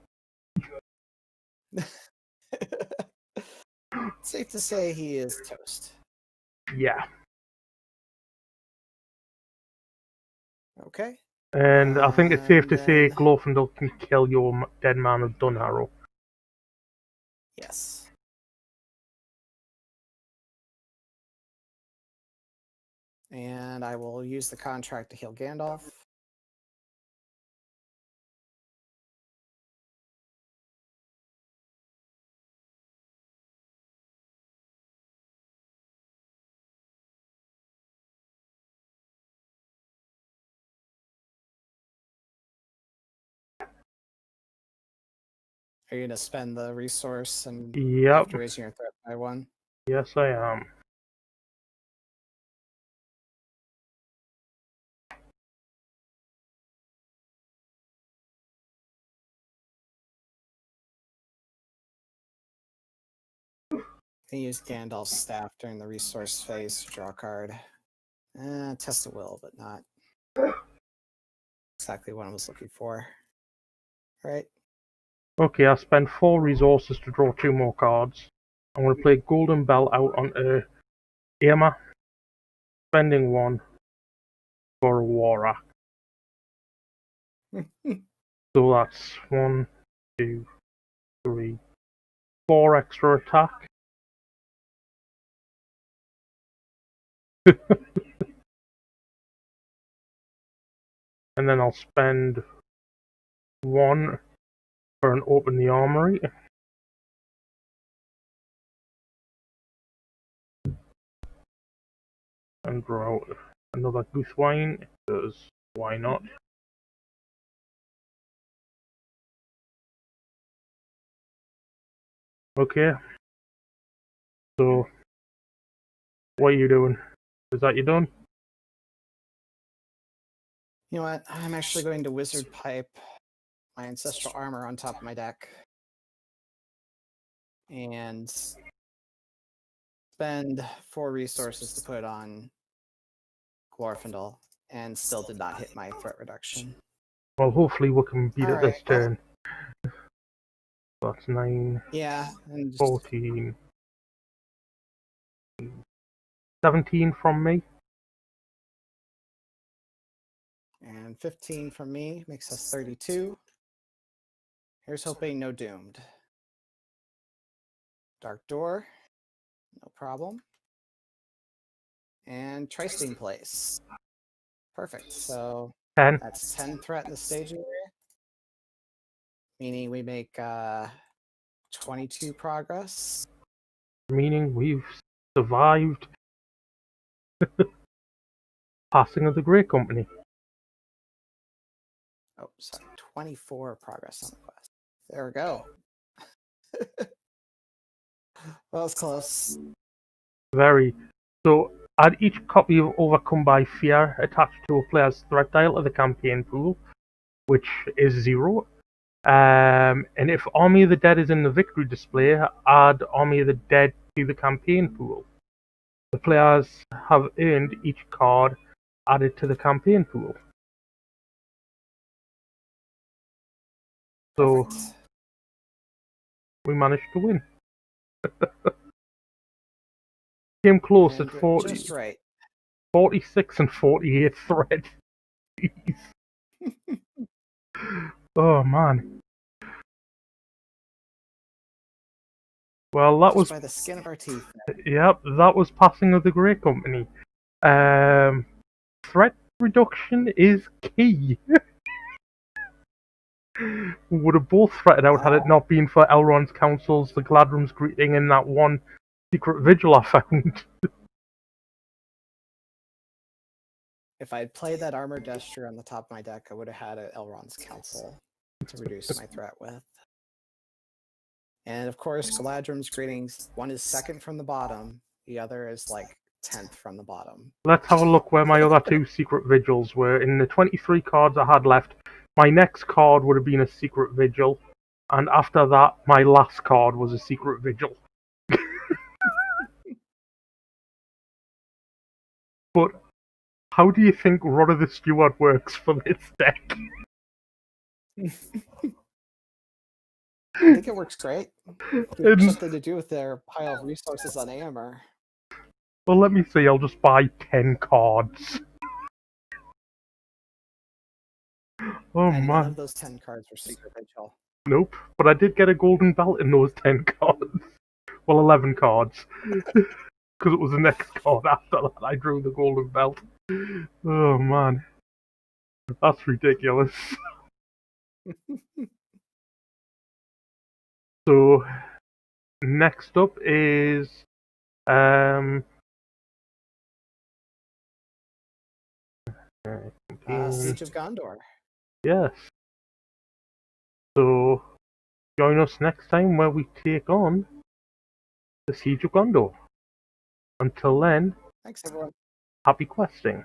Speaker 2: Safe to say he is toast.
Speaker 1: Yeah.
Speaker 2: Okay.
Speaker 1: And I think it's safe to say
Speaker 2: then-
Speaker 1: Glorfindel can kill your Dead Man of Dunharrow.
Speaker 2: Yes. And I will use the contract to heal Gandalf. Are you going to spend the resource and
Speaker 1: Yep.
Speaker 2: after raising your threat by 1?
Speaker 1: Yes, I am.
Speaker 2: Can use Gandalf's staff during the resource phase to draw a card. Test of will, but not exactly what I was looking for. Right?
Speaker 1: Okay, I spend 4 resources to draw 2 more cards. I'm going to play Golden Bell out on Irma, spending 1 for a War Act. So that's 1, 2, 3, 4 extra attack. And then I'll spend 1 for an Open the Armory. And draw out another Goothwine, because why not? Okay. So, what are you doing? Is that you done?
Speaker 2: You know what? I'm actually going to Wizard Pipe my Ancestral Armor on top of my deck. And spend 4 resources to put on Glorfindel, and still did not hit my threat reduction.
Speaker 1: Well, hopefully we can beat it this turn. That's 9.
Speaker 2: Yeah. And
Speaker 1: 14. 17 from me.
Speaker 2: And 15 from me makes us 32. Here's hoping no doomed. Dark Door, no problem. And Tri-Steam Place. Perfect. So
Speaker 1: 10.
Speaker 2: that's 10 threat in the staging area. Meaning we make 22 progress.
Speaker 1: Meaning we've survived passing of the Great Company.
Speaker 2: Oh, sorry. 24 progress on the quest. There we go. Well, it's close.
Speaker 1: Very. So, add each copy of Overcome by Fear attached to a player's threat dial to the campaign pool, which is 0. And if Army of the Dead is in the victory display, add Army of the Dead to the campaign pool. The players have earned each card added to the campaign pool. So,
Speaker 2: Perfect.
Speaker 1: we managed to win. Came close
Speaker 2: And
Speaker 1: at 40,
Speaker 2: just right.
Speaker 1: 46 and 48 threat. Oh man. Well, that
Speaker 2: Just
Speaker 1: was
Speaker 2: by the skin of our teeth.
Speaker 1: Yep, that was passing of the Great Company. Threat reduction is key. We would have both threatened out had it not been for Elrond's counsels, the Gladrum's greeting, and that one secret vigil I found.
Speaker 2: If I had played that Armored Gesture on the top of my deck, I would have had an Elrond's Counsel to reduce my threat with. And of course, Galadrim's greetings. One is second from the bottom, the other is like 10th from the bottom.
Speaker 1: Let's have a look where my other 2 secret vigils were. In the 23 cards I had left, my next card would have been a secret vigil, and after that, my last card was a secret vigil. But how do you think Rod of the Steward works for this deck?
Speaker 2: I think it works great. It's something to do with their pile of resources on AMR.
Speaker 1: Well, let me see, I'll just buy 10 cards. Oh
Speaker 2: And
Speaker 1: man.
Speaker 2: none of those 10 cards were Secret Vigil.
Speaker 1: Nope, but I did get a golden belt in those 10 cards. Well, 11 cards. Because it was the next card after that I drew the golden belt. Oh man. That's ridiculous. So, next up is...
Speaker 2: Siege of Gondor.
Speaker 1: Yes. So, join us next time where we take on the Siege of Gondor. Until then,
Speaker 2: Thanks, everyone.
Speaker 1: happy questing.